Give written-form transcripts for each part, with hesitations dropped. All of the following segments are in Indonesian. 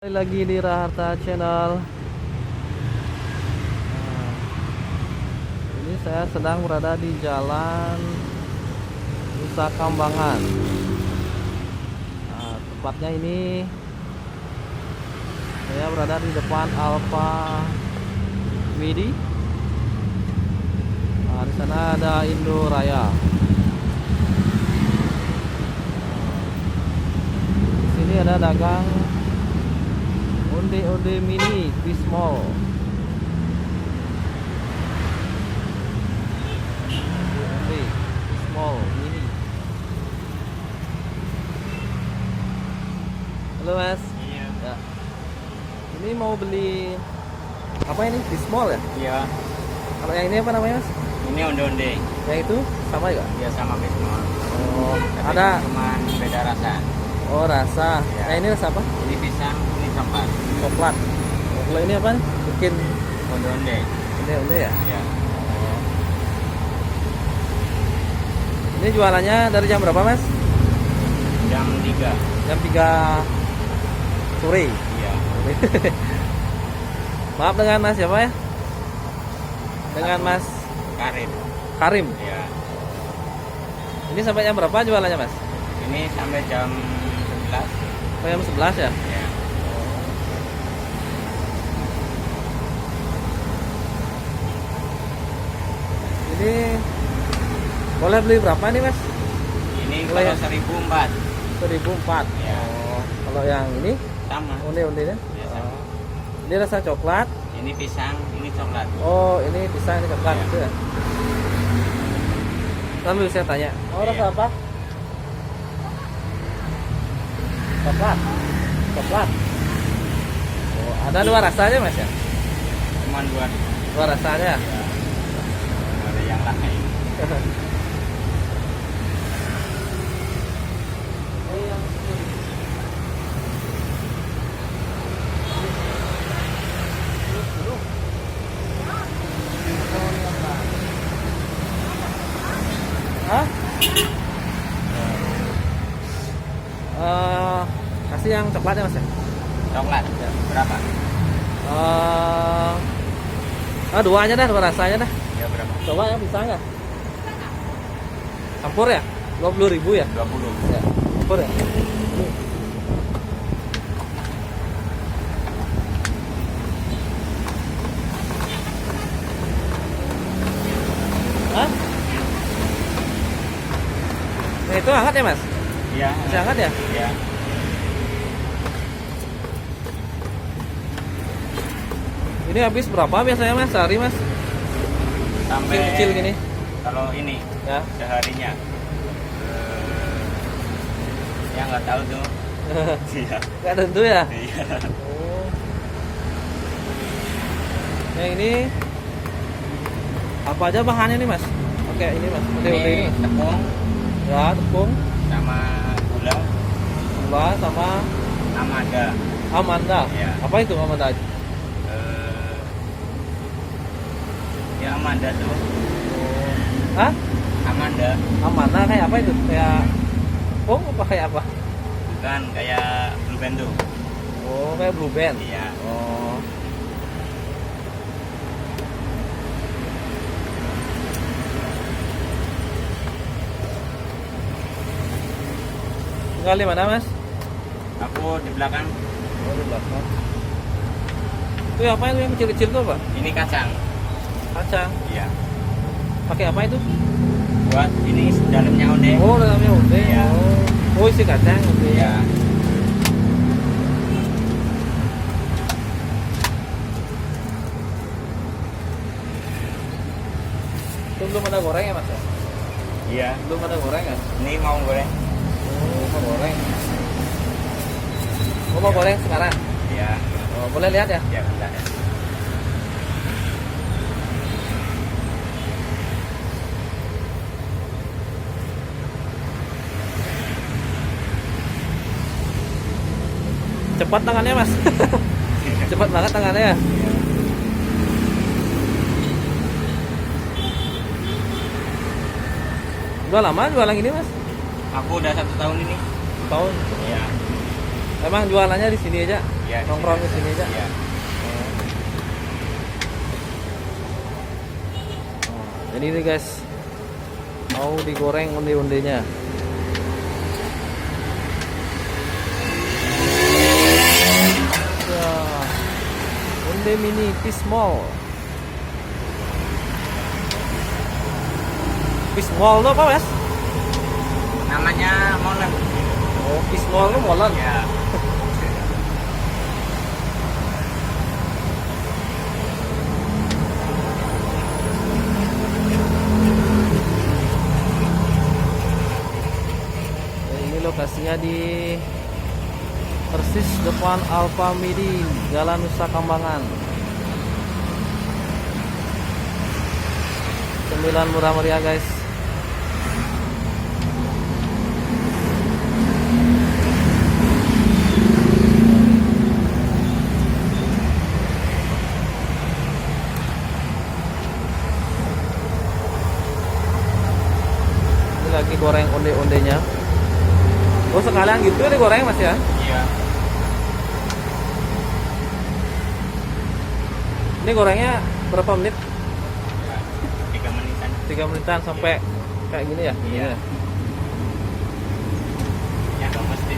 Kembali lagi di Raharta Channel. Ini saya sedang berada di Jalan Nusa Kambangan. Tepatnya ini saya berada di depan Alfa Widi. Di sana ada Indo Raya. Di sini ada dagang onde-onde mini di small. Onde small mini. Halo Mas. Iya. Ya. Ini mau beli apa ini? Di small ya? Iya. Kalau yang ini apa namanya Mas? Ini onde-onde. Yang itu sama juga? Dia sama bismol. Oh, Tapi ada. cuman beda rasa. Oh, rasa. Ya. Nah, ini rasa apa? Ini pisang, ini coklat. Coklat. Oh, kalau ini apa? Bikin Onde-onde. onde-onde ya? Iya. Ini jualannya dari jam berapa Mas? Jam 3. Jam 3 sore. Iya. Maaf, dengan Mas siapa ya? Dengan Aku. Mas Karim. Karim. Iya. Ini sampai jam berapa jualannya Mas? Ini sampai jam 11. Sampai jam 11 ya? Iya. Ini boleh beli berapa nih Mas? Ini Boleh kalau ya? 1004. 1004. Iya. Oh, kalau yang ini Sama. onde-ondenya? Iya, sama. Oh. Ini rasa coklat. Ini pisang, ini coklat. Oh, ini pisang, ini coklat Iya. gitu ya. Lalu saya tanya, oh rasa Iya. apa? Coklat. Coklat. Oh, ada dua rasanya Mas ya? Cuman buat Dua rasanya. ada yang lain. Hah? Kasih yang coklatnya Mas ya? Coklat. Berapa? Dua aja dah, dua rasanya dah. Ya berapa? Coba yang bisa nggak? Campur ya? 20.000 ya? 20. Ya, campur ya? Hah? Nah, itu hangat ya Mas? Iya. Masih hangat ya? Iya. Ini habis berapa biasanya Mas sehari Mas? Sampai Kecil-kecil gini Kalau ini ya? seharinya ya nggak tahu tuh. Iya. Nggak tentu ya? Iya. Oh. Yang ini apa aja bahannya nih Mas? Oke ini Mas, onde-onde ini Ini tepung ya, tepung, sama gula, gula sama amanda. Amanda. Iya. Apa itu Amanda? Ya amanda tuh. Hah? Amanda Amanda kayak apa itu? Kayak tepung apa kayak apa? bukan kayak blue band tuh. Oh, kayak blue band. Iya. Oh. Tinggal di mana Mas? Aku di belakang. Oh, di belakang. Itu apa itu yang kecil-kecil tuh apa? Ini kacang. Kacang. Iya. Pakai apa itu? Buat ini dalamnya onde. Oh, dalamnya onde. Iya. Oh, isi kacang onde. Iya. Itu belum ada goreng ya Mas ya? Iya. Belum ada goreng ya? Ini mau goreng. Oh, mau goreng. Oh, mau goreng sekarang? Iya. Oh, boleh lihat ya? Ya bentar ya. Cepat tangannya Mas. Cepat banget tangannya ya. Udah lama jualan ini Mas? Aku udah 1 tahun ini. Tahun. Iya. Emang jualannya di sini aja? Iya, Nongkrong di sini aja? Iya. Jadi ini guys, mau digoreng onde-ondenya. Ya, onde mini pismol. Pismol itu apa mas? Namanya molen. Oh, pismol itu molen. Ya. Ini lokasinya di persis depan Alfa Midi, Jalan Nusa Kambangan. 9 Murah Meriah guys. Ini lagi goreng onde-ondenya. Oh sekalian gitu digoreng mas ya? Iya. Ini gorengnya berapa menit? Ya. 3 menitan. 3 menitan sampai kayak gini ya? Gini Iya. ya? Ya nggak mesti.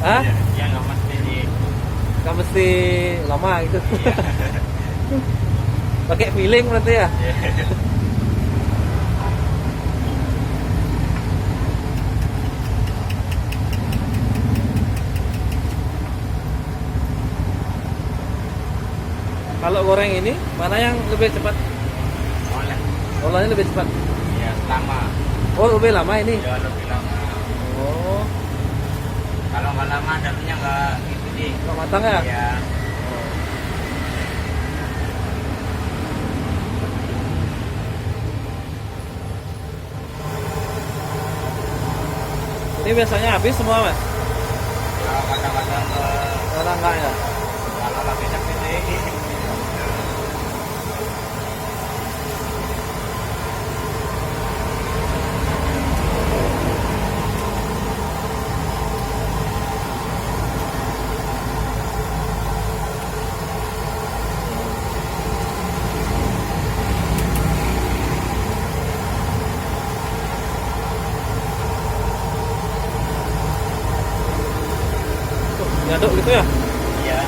Hah? Ya nggak mesti. Gak mesti lama gitu. Iya. Pakai feeling berarti ya? Iya. Kalau goreng ini mana yang lebih cepat? Molen. Olahnya lebih cepat. Ya lama. Oh lebih lama ini. Ya lebih lama. Oh Kalau nggak lama dalamnya nggak gitu sih. nggak matang ya? Ya. Ini biasanya habis semua mas? Kalau kadang-kadang Kalau enggak ya? kalau lagi sepi sih. Diaduk gitu ya? Iya.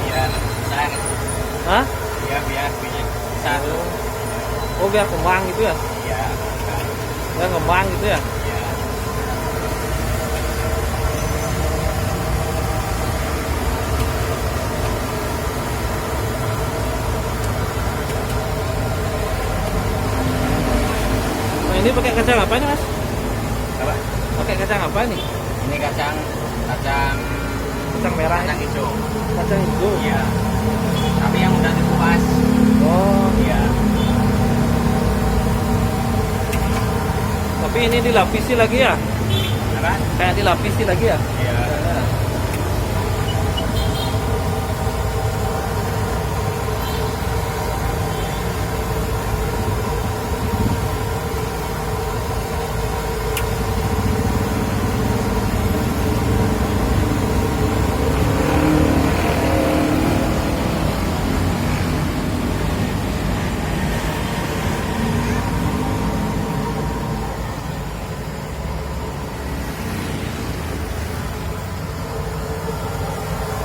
Biar besar. Hah? Ya biar besar. Oh biar kembang gitu ya? Iya. Biar kembang gitu ya? Iya. Nah ini pakai kacang apa nih mas? Apa? Pakai kacang apa nih? Ini kacang Kacang merah ya? kacang hijau. Kacang hijau? Iya. Tapi yang udah dikupas. Oh Iya. tapi ini dilapisi lagi ya? Apa? Kayak dilapisi lagi ya? Iya. Ya.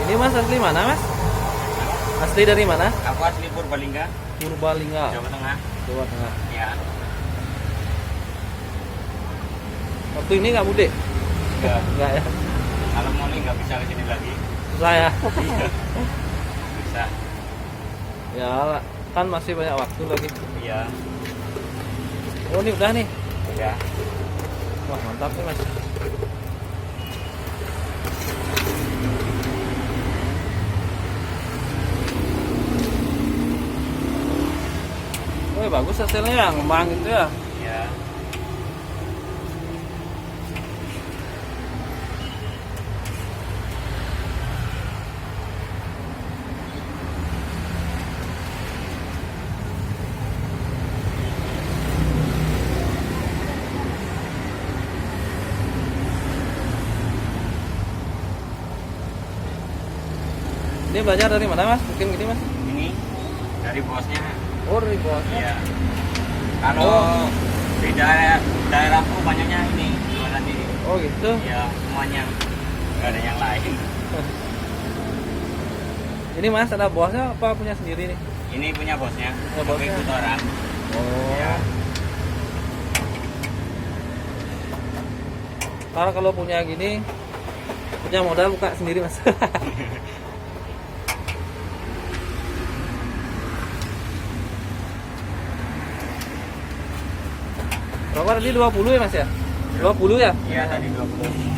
Ini mas asli mana mas? Asli dari mana? Aku asli Purbalingga, Purbalingga, Jawa Tengah. Jawa Tengah. Ya. Waktu ini nggak mudik? Enggak. Nggak ya? Kalau mau nih nggak bisa ke sini lagi. Susah ya? Iya. Bisa. Ya kan masih banyak waktu lagi. Iya. Oh ini udah nih. Ya. Wah mantap nih mas. Oh bagus hasilnya ya, ngembang gitu ya. Ya. Ini belajar dari mana mas? Mungkin gini mas? Ini dari bosnya. Oh dari bosnya. Iya. Kalau Oh. di daerahku banyaknya ini jualan ini. Oh gitu. Ya semuanya. Gak ada yang lain. Ini mas ada bosnya apa punya sendiri nih? Ini punya bosnya. Punya bosnya. Ikut orang. Oh. Ya. Karena kalau punya gini, punya modal buka sendiri mas. Berapa tadi 20 ya mas ya? 20 ya? Iya tadi 20.